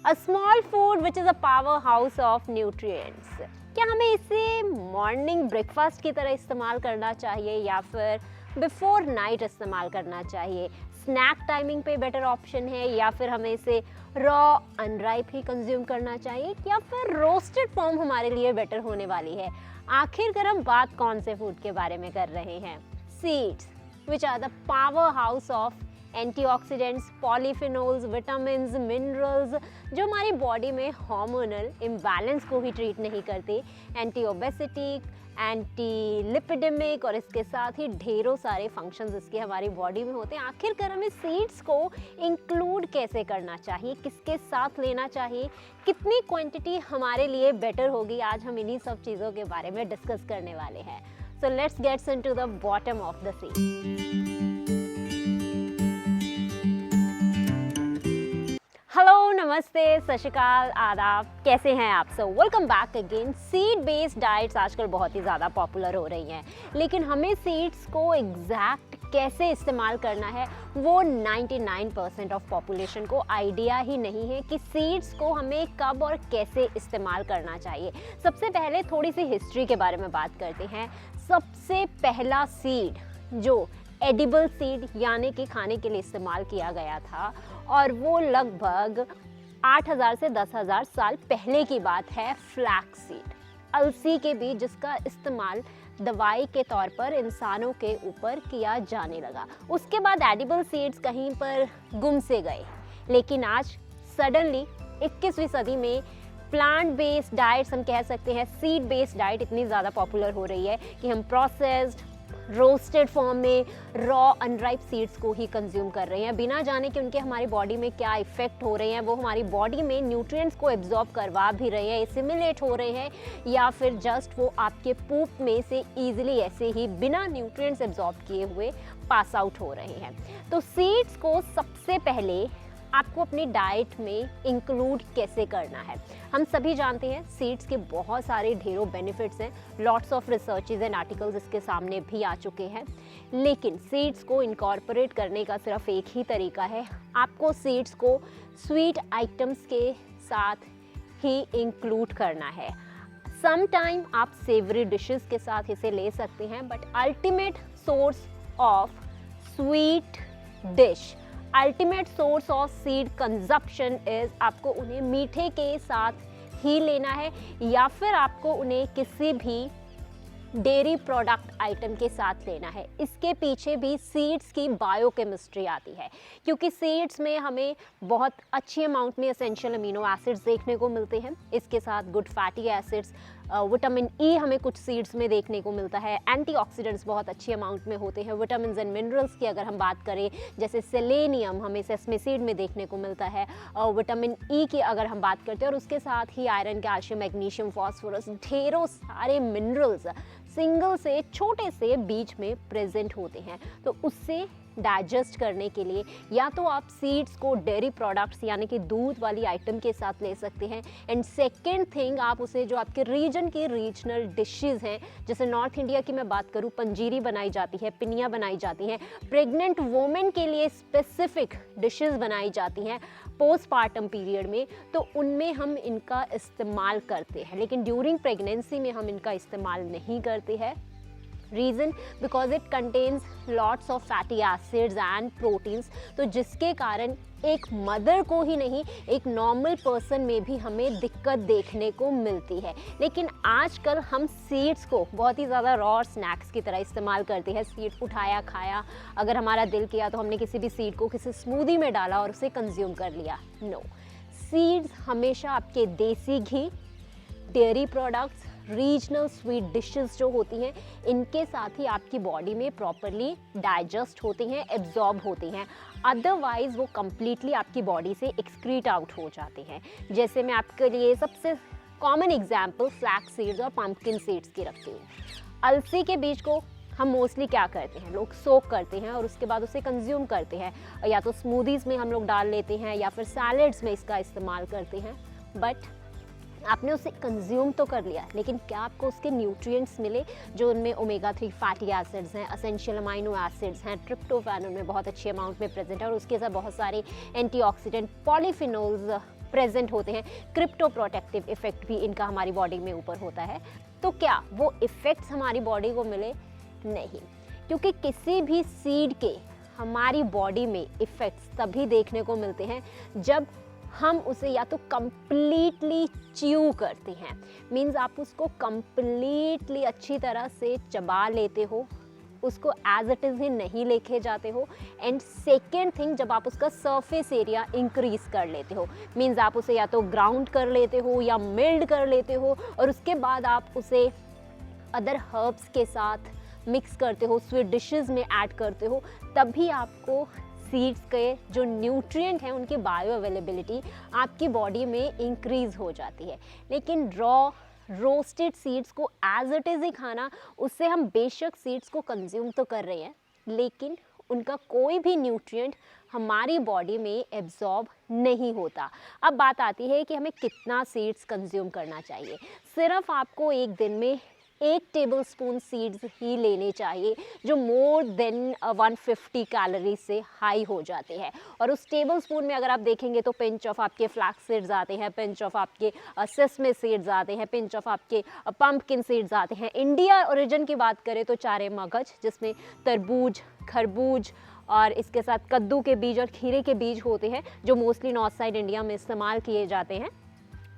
A small food which is a power house of nutrients. क्या हमें इसे morning breakfast की तरह इस्तेमाल करना चाहिए या फिर बिफोर नाइट इस्तेमाल करना चाहिए? स्नैक टाइमिंग पे बेटर ऑप्शन है या फिर हमें इसे रॉ अनराइप ही कंज्यूम करना चाहिए या फिर रोस्टेड फॉर्म हमारे लिए बेटर होने वाली है? आखिरकार हम बात कौन से फूड के बारे में कर रहे हैं? Seeds which are the power house of antioxidants, polyphenols, vitamins, minerals जो हमारी बॉडी में हार्मोनल इम्बैलेंस को ही ट्रीट नहीं करते, एंटी ओबेसिटी, एंटी लिपिडेमिक और इसके साथ ही ढेरों सारे फंक्शंस इसके हमारी बॉडी में होते हैं। आखिरकार हमें सीड्स को इंक्लूड कैसे करना चाहिए, किसके साथ लेना चाहिए, कितनी क्वांटिटी हमारे लिए बेटर होगी, आज हम इन्हीं सब चीज़ों के बारे में डिस्कस करने वाले हैं। So let's gets into the bottom of the seed. Hello, नमस्ते, सत श्री अकाल, आदाब, कैसे हैं आप सब? Welcome back again. Seed based diets आजकल बहुत ही ज़्यादा पॉपुलर हो रही हैं, लेकिन हमें सीड्स को एग्जैक्ट कैसे इस्तेमाल करना है वो 99% ऑफ पॉपुलेशन को आइडिया ही नहीं है कि सीड्स को हमें कब और कैसे इस्तेमाल करना चाहिए। सबसे पहले थोड़ी सी हिस्ट्री के बारे में बात करते हैं। सबसे पहला सीड जो एडिबल सीड यानी कि खाने के लिए इस्तेमाल किया गया था और वो लगभग 8000 से 10,000 साल पहले की बात है, फ्लैक्स सीड, अलसी के बीज, जिसका इस्तेमाल दवाई के तौर पर इंसानों के ऊपर किया जाने लगा। उसके बाद एडिबल सीड्स कहीं पर गुम से गए, लेकिन आज सडनली 21वीं सदी में प्लांट बेस्ड डाइट्स, हम कह सकते हैं सीड बेस्ड डाइट, इतनी ज़्यादा पॉपुलर हो रही है कि हम प्रोसेस्ड, रोस्टेड फॉर्म में रॉ अनराइप सीड्स को ही कंज्यूम कर रहे हैं, बिना जाने कि उनके हमारी बॉडी में क्या इफेक्ट हो रहे हैं। वो हमारी बॉडी में न्यूट्रिएंट्स को एब्जॉर्ब करवा भी रहे हैं, एसिमिलेट हो रहे हैं, या फिर जस्ट वो आपके पूप में से ईजिली ऐसे ही बिना न्यूट्रिएंट्स एब्जॉर्ब किए हुए पास आउट हो रहे हैं। तो सीड्स को सबसे पहले आपको अपनी डाइट में इंक्लूड कैसे करना है? हम सभी जानते हैं सीड्स के बहुत सारे ढेरों बेनिफिट्स हैं, lots of researches and articles इसके सामने भी आ चुके हैं, लेकिन सीड्स को इनकॉर्पोरेट करने का सिर्फ एक ही तरीका है, आपको सीड्स को स्वीट आइटम्स के साथ ही इंक्लूड करना है। सम टाइम आप सेवरी डिशेस के साथ इसे ले सकते हैं, but ultimate source of sweet dish, ultimate source of seed consumption is, आपको उन्हें मीठे के साथ ही लेना है या फिर आपको उन्हें किसी भी डेयरी प्रोडक्ट आइटम के साथ लेना है। इसके पीछे भी सीड्स की बायोकेमिस्ट्री आती है, क्योंकि सीड्स में हमें बहुत अच्छी अमाउंट में एसेंशियल अमीनो एसिड्स देखने को मिलते हैं, इसके साथ good fatty acids, vitamin E हमें कुछ सीड्स में देखने को मिलता है, एंटीऑक्सीडेंट्स बहुत अच्छी अमाउंट में होते हैं, विटामिन्स एंड मिनरल्स की अगर हम बात करें जैसे सेलेनियम हमें सेसमे सीड में देखने को मिलता है, विटामिन ई की अगर हम बात करते हैं, और उसके साथ ही आयरन, कैल्शियम, मैग्नीशियम, फॉस्फोरस, ढेरों सारे मिनरल्स सिंगल से छोटे से बीज में प्रेजेंट होते हैं। तो उससे डाइजेस्ट करने के लिए या तो आप सीड्स को डेयरी प्रोडक्ट्स यानी कि दूध वाली आइटम के साथ ले सकते हैं, एंड सेकेंड थिंग आप उसे जो आपके रीजन की रीजनल डिशेस हैं, जैसे नॉर्थ इंडिया की मैं बात करूं, पंजीरी बनाई जाती है, पिनिया बनाई जाती हैं, प्रेग्नेंट वोमेन के लिए स्पेसिफिक डिशेस बनाई जाती हैं पोस्टपार्टम पीरियड में, तो उनमें हम इनका इस्तेमाल करते हैं, लेकिन ड्यूरिंग प्रेगनेंसी में हम इनका इस्तेमाल नहीं करते हैं। Reason because it contains lots of fatty acids and proteins, तो जिसके कारण एक मदर को ही नहीं, एक नॉर्मल पर्सन में भी हमें दिक्कत देखने को मिलती है। लेकिन आजकल हम सीड्स को बहुत ही ज़्यादा रॉ स्नैक्स की तरह इस्तेमाल करते हैं। सीड उठाया, खाया, अगर हमारा दिल किया तो हमने किसी भी सीड को किसी स्मूदी में डाला और उसे कंज्यूम कर लिया। नो, सीड्स हमेशा आपके desi ghee, dairy products, regional sweet dishes जो होती हैं, इनके साथ ही आपकी बॉडी में प्रॉपरली डाइजेस्ट होती हैं, एब्जॉर्ब होती हैं, अदरवाइज वो कम्प्लीटली आपकी बॉडी से एक्सक्रीट आउट हो जाती हैं। जैसे मैं आपके लिए सबसे कॉमन एग्जाम्पल फ्लैक्स सीड्स और पम्पकिन सीड्स की रखती हूँ। अलसी के बीज को हम मोस्टली क्या करते हैं, लोग सोक करते हैं और उसके बाद उसे कंज्यूम करते हैं, या तो स्मूदीज़ में हम लोग डाल लेते हैं या फिर सैलड्स में इसका इस्तेमाल करते हैं। बट आपने उसे कंज्यूम तो कर लिया, लेकिन क्या आपको उसके न्यूट्रिएंट्स मिले जो उनमें ओमेगा 3 फैटी एसिड्स हैं, एसेंशियल अमाइनो एसिड्स हैं, ट्रिप्टोफैन उनमें बहुत अच्छी अमाउंट में प्रेजेंट है, और उसके साथ बहुत सारे एंटीऑक्सीडेंट, पॉलीफिनोल्स, प्रेजेंट होते हैं, क्रिप्टो प्रोटेक्टिव इफेक्ट भी इनका हमारी बॉडी में ऊपर होता है। तो क्या वो इफेक्ट्स हमारी बॉडी को मिले? नहीं, क्योंकि किसी भी सीड के हमारी बॉडी में इफेक्ट्स तभी देखने को मिलते हैं जब हम उसे या तो कंप्लीटली च्यू करते हैं, मीन्स आप उसको कंप्लीटली अच्छी तरह से चबा लेते हो, उसको एज इट इज़ ही नहीं लेके जाते हो। एंड सेकेंड थिंग, जब आप उसका सरफेस एरिया इंक्रीज कर लेते हो, मीन्स आप उसे या तो ग्राउंड कर लेते हो या मिल्ड कर लेते हो, और उसके बाद आप उसे अदर हर्ब्स के साथ मिक्स करते हो, स्वीट डिशेस में ऐड करते हो, तभी आपको सीड्स के जो न्यूट्रिएंट हैं उनकी बायो अवेलेबिलिटी आपकी बॉडी में इंक्रीज हो जाती है। लेकिन रॉ रोस्टेड सीड्स को एज इट इज़ ही खाना, उससे हम बेशक सीड्स को कंज्यूम तो कर रहे हैं, लेकिन उनका कोई भी न्यूट्रिएंट हमारी बॉडी में एब्जॉर्ब नहीं होता। अब बात आती है कि हमें कितना सीड्स कंज्यूम करना चाहिए। सिर्फ आपको एक दिन में 1 टेबलस्पून सीड्स ही लेने चाहिए, जो मोर देन 150 कैलोरी से हाई हो जाते हैं। और उस टेबलस्पून में अगर आप देखेंगे तो पिंच ऑफ आपके फ्लैक्स सीड्स आते हैं, पिंच ऑफ आपके सेसमे सीड्स आते हैं, पिंच ऑफ आपके पंपकिन सीड्स आते हैं। इंडिया ओरिजिन की बात करें तो चारे मगज, जिसमें तरबूज, खरबूज और इसके साथ कद्दू के बीज और खीरे के बीज होते हैं, जो मोस्टली नॉर्थ साइड इंडिया में इस्तेमाल किए जाते हैं।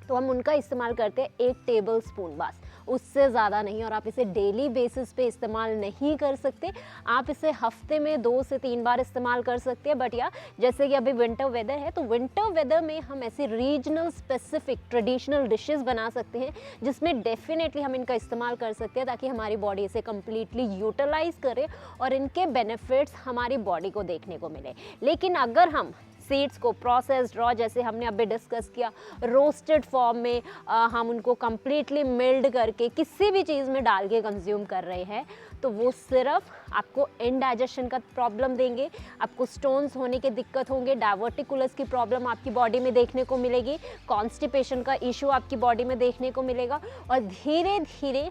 तो हम उनका इस्तेमाल करते हैं 1 टेबलस्पून, बस, उससे ज़्यादा नहीं। और आप इसे डेली बेसिस पे इस्तेमाल नहीं कर सकते, आप इसे हफ्ते में 2 से 3 बार इस्तेमाल कर सकते हैं। बट या जैसे कि अभी विंटर वेदर है, तो विंटर वेदर में हम ऐसे रीजनल स्पेसिफिक ट्रेडिशनल डिशेस बना सकते हैं, जिसमें डेफिनेटली हम इनका इस्तेमाल कर सकते हैं, ताकि हमारी बॉडी इसे कम्प्लीटली यूटिलाइज करे और इनके बेनिफिट्स हमारी बॉडी को देखने को मिले। लेकिन अगर हम सीड्स को प्रोसेस्ड, रॉ, जैसे हमने अभी डिस्कस किया, रोस्टेड फॉर्म में हम उनको कम्प्लीटली मिल्ड करके किसी भी चीज़ में डाल के कंज्यूम कर रहे हैं, तो वो सिर्फ आपको इनडाइजेशन का प्रॉब्लम देंगे, आपको स्टोन्स होने के दिक्कत होंगे, डाइवर्टिकुलस की प्रॉब्लम आपकी बॉडी में देखने को मिलेगी, कॉन्स्टिपेशन का इशू आपकी बॉडी में देखने को मिलेगा, और धीरे धीरे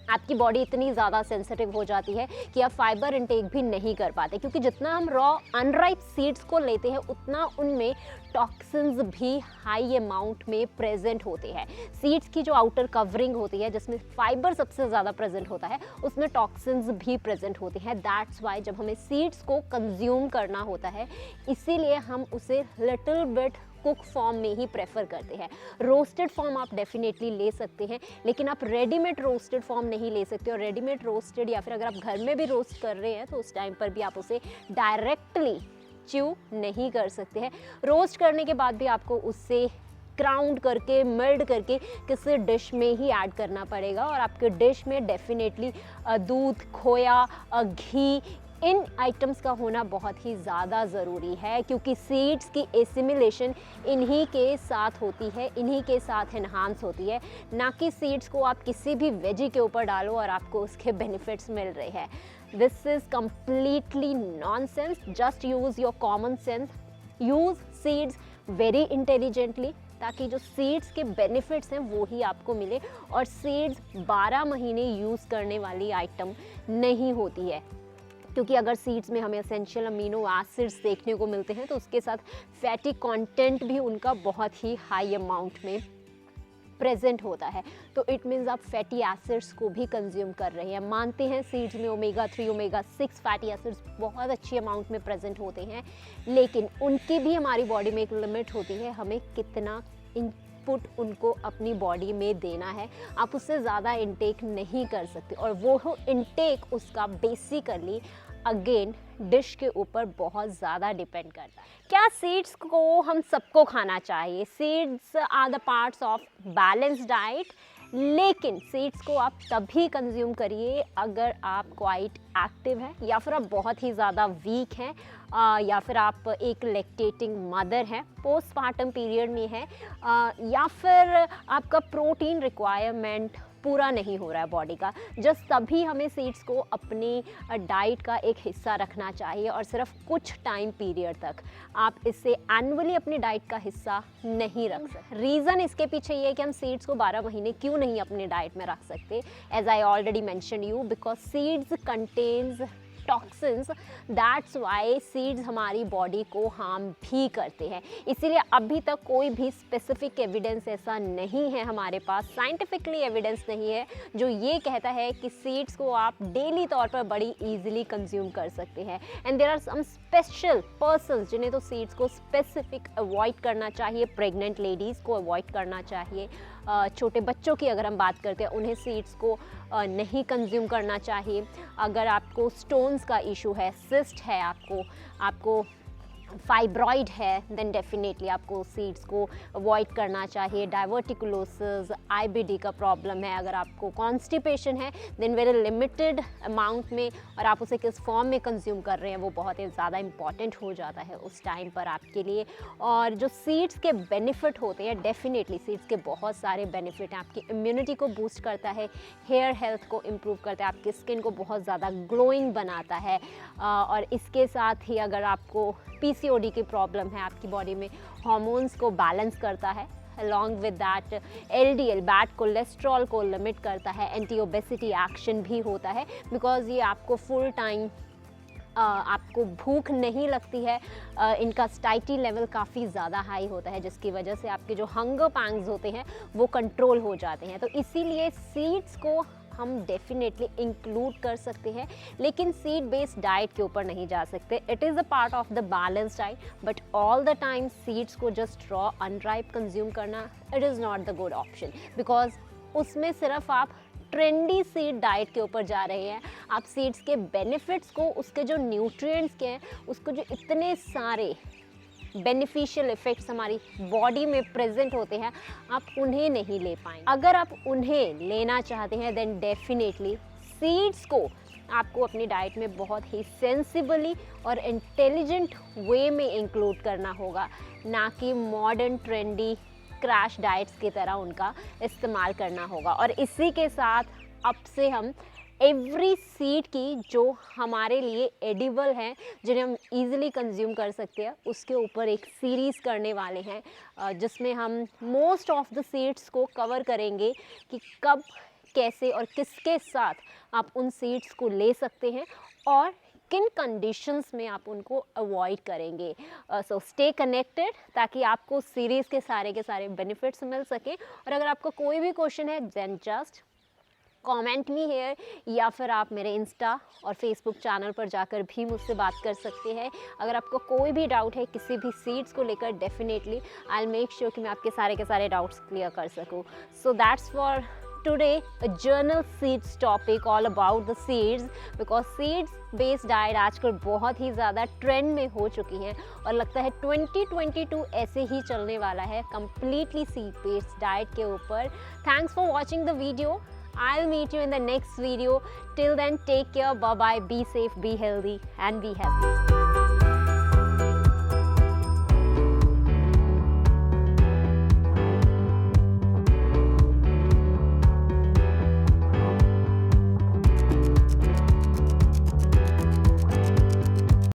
आपकी बॉडी इतनी ज़्यादा सेंसिटिव हो जाती है कि आप फाइबर इंटेक भी नहीं कर पाते, क्योंकि जितना हम रॉ अनराइप सीड्स को लेते हैं उतना उनमें टॉक्सिन्स भी हाई अमाउंट में प्रेजेंट होते हैं। सीड्स की जो आउटर कवरिंग होती है, जिसमें फाइबर सबसे ज़्यादा प्रेजेंट होता है, उसमें टॉक्सिन्स भी प्रेजेंट होते हैं। दैट्स वाई जब हमें सीड्स को कंज्यूम करना होता है, इसीलिए हम उसे लिटिल बिट कुक फॉर्म में ही प्रेफर करते हैं। रोस्टेड फॉर्म आप डेफिनेटली ले सकते हैं, लेकिन आप रेडीमेड रोस्टेड फॉर्म नहीं ले सकते। और रेडीमेड रोस्टेड, या फिर अगर आप घर में भी रोस्ट कर रहे हैं, तो उस टाइम पर भी आप उसे डायरेक्टली च्यू नहीं कर सकते हैं। रोस्ट करने के बाद भी आपको उससे ग्राउंड करके, मिल्ड करके किसी डिश में ही ऐड करना पड़ेगा, और आपके डिश में डेफिनेटली दूध, खोया, घी, इन आइटम्स का होना बहुत ही ज़्यादा ज़रूरी है, क्योंकि सीड्स की एसिमिलेशन इन्हीं के साथ होती है, इन्हीं के साथ एनहांस होती है, ना कि सीड्स को आप किसी भी वेजी के ऊपर डालो और आपको उसके बेनिफिट्स मिल रहे हैं। This is completely nonsense. Just use your common sense, use seeds very intelligently, ताकि जो सीड्स के बेनिफिट्स हैं वो ही आपको मिले। और सीड्स 12 महीने यूज़ करने वाली आइटम नहीं होती है, क्योंकि अगर सीड्स में हमें एसेंशियल अमीनो एसिड्स देखने को मिलते हैं, तो उसके साथ फैटी कंटेंट भी उनका बहुत ही हाई अमाउंट में प्रेजेंट होता है। तो इट मीन्स आप फैटी एसिड्स को भी कंज्यूम कर रहे हैं। मानते हैं सीड्स में ओमेगा 3, ओमेगा 6 फैटी एसिड्स बहुत अच्छी अमाउंट में प्रेजेंट होते हैं, लेकिन उनकी भी हमारी बॉडी में एक लिमिट होती है, हमें कितना इनपुट उनको अपनी बॉडी में देना है। आप उससे ज़्यादा इनटेक नहीं कर सकते, और वो इनटेक उसका बेसिकली अगेन डिश के ऊपर बहुत ज़्यादा डिपेंड करता है। क्या सीड्स को हम सबको खाना चाहिए? Seeds are the parts of balance diet, लेकिन सीड्स को आप तभी कंज्यूम करिए अगर आप क्वाइट एक्टिव हैं, या फिर आप बहुत ही ज़्यादा वीक हैं, या फिर आप एक लैक्टेटिंग मदर हैं, पोस्टपार्टम पीरियड में है, या फिर आपका प्रोटीन रिक्वायरमेंट पूरा नहीं हो रहा है बॉडी का। जस्ट तभी हमें सीड्स को अपनी डाइट का एक हिस्सा रखना चाहिए, और सिर्फ कुछ टाइम पीरियड तक। आप इसे एनुअली अपनी डाइट का हिस्सा नहीं रख सकते। रीज़न इसके पीछे ये है कि हम सीड्स को 12 महीने क्यों नहीं अपनी डाइट में रख सकते। As I already mention you, because seeds contains toxins, that's why seeds हमारी बॉडी को हार्म भी करते हैं। इसीलिए अभी तक कोई भी स्पेसिफिक एविडेंस ऐसा नहीं है हमारे पास, साइंटिफिकली एविडेंस नहीं है जो ये कहता है कि सीड्स को आप डेली तौर पर बड़ी ईजिली कंज्यूम कर सकते हैं। And there are some special persons जिन्हें तो सीड्स को स्पेसिफिक अवॉइड करना चाहिए। प्रेग्नेंट लेडीज़ को अवॉइड करना चाहिए, छोटे बच्चों की अगर हम बात करते हैं उन्हें सीड्स को नहीं कंज्यूम करना चाहिए। अगर आपको स्टोन्स का इशू है, सिस्ट है, आपको फाइब्रॉइड है, देन डेफिनेटली आपको सीड्स को अवॉइड करना चाहिए। डाइवर्टिकुलोसिस, आईबीडी का प्रॉब्लम है, अगर आपको कॉन्स्टिपेशन है, देन वेरी लिमिटेड अमाउंट में और आप उसे किस फॉर्म में कंज्यूम कर रहे हैं वो बहुत ही ज़्यादा इंपॉर्टेंट हो जाता है उस टाइम पर आपके लिए। और जो सीड्स के बेनिफिट होते हैं, डेफिनेटली सीड्स के बहुत सारे बेनिफिट हैं। आपकी इम्यूनिटी को बूस्ट करता है, हेयर हेल्थ को इम्प्रूव करता है, आपकी स्किन को बहुत ज़्यादा ग्लोइंग बनाता है। और इसके साथ ही अगर आपको पीसीओडी की प्रॉब्लम है, आपकी बॉडी में हार्मोन्स को बैलेंस करता है। Along with that LDL bad cholesterol को लिमिट करता है। एंटी ओबेसिटी एक्शन भी होता है बिकॉज ये आपको फुल टाइम आपको भूख नहीं लगती है। इनका स्टाइटी लेवल काफ़ी ज़्यादा हाई होता है जिसकी वजह से आपके जो हंगर पैंग्स होते हैं वो कंट्रोल हो जाते हैं। तो इसीलिए सीड्स को हम डेफिनेटली इंक्लूड कर सकते हैं, लेकिन सीड बेस्ड डाइट के ऊपर नहीं जा सकते। It is a part of the balance diet, but all the time seeds को जस्ट रॉ अनराइप कंज्यूम करना it is not the good option, because उसमें सिर्फ आप ट्रेंडी सीड डाइट के ऊपर जा रहे हैं। आप सीड्स के बेनिफिट्स को, उसके जो न्यूट्रिएंट्स के हैं, उसको जो इतने सारे बेनिफिशियल इफ़ेक्ट्स हमारी बॉडी में प्रेजेंट होते हैं, आप उन्हें नहीं ले पाएंगे। अगर आप उन्हें लेना चाहते हैं देन डेफिनेटली सीड्स को आपको अपनी डाइट में बहुत ही सेंसिबली और इंटेलिजेंट वे में इंक्लूड करना होगा, ना कि मॉडर्न ट्रेंडी क्रैश डाइट्स की तरह उनका इस्तेमाल करना होगा। और इसी के साथ अब से हम एवरी सीड की जो हमारे लिए एडिबल हैं, जिन्हें हम इजीली कंज्यूम कर सकते हैं, उसके ऊपर एक सीरीज़ करने वाले हैं जिसमें हम मोस्ट ऑफ द सीड्स को कवर करेंगे कि कब, कैसे और किसके साथ आप उन सीड्स को ले सकते हैं और किन कंडीशंस में आप उनको अवॉइड करेंगे। सो स्टे कनेक्टेड ताकि आपको सीरीज़ के सारे बेनिफिट्स मिल सकें। और अगर आपको कोई भी क्वेश्चन है then just comment me here, या फिर आप मेरे इंस्टा और फेसबुक चैनल पर जाकर भी मुझसे बात कर सकते हैं। अगर आपको कोई भी डाउट है किसी भी सीड्स को लेकर, definitely I will make sure कि मैं आपके सारे के सारे डाउट्स क्लियर कर सकूँ। So that's for today a journal seeds topic all about the seeds, because seeds based diet आजकल बहुत ही ज़्यादा ट्रेंड में हो चुकी हैं और लगता है 2022 ऐसे ही चलने वाला है completely seed based diet के ऊपर। Thanks for watching the video. I'll meet you in the next video. Till then, take care, bye bye, be safe, be healthy and be happy.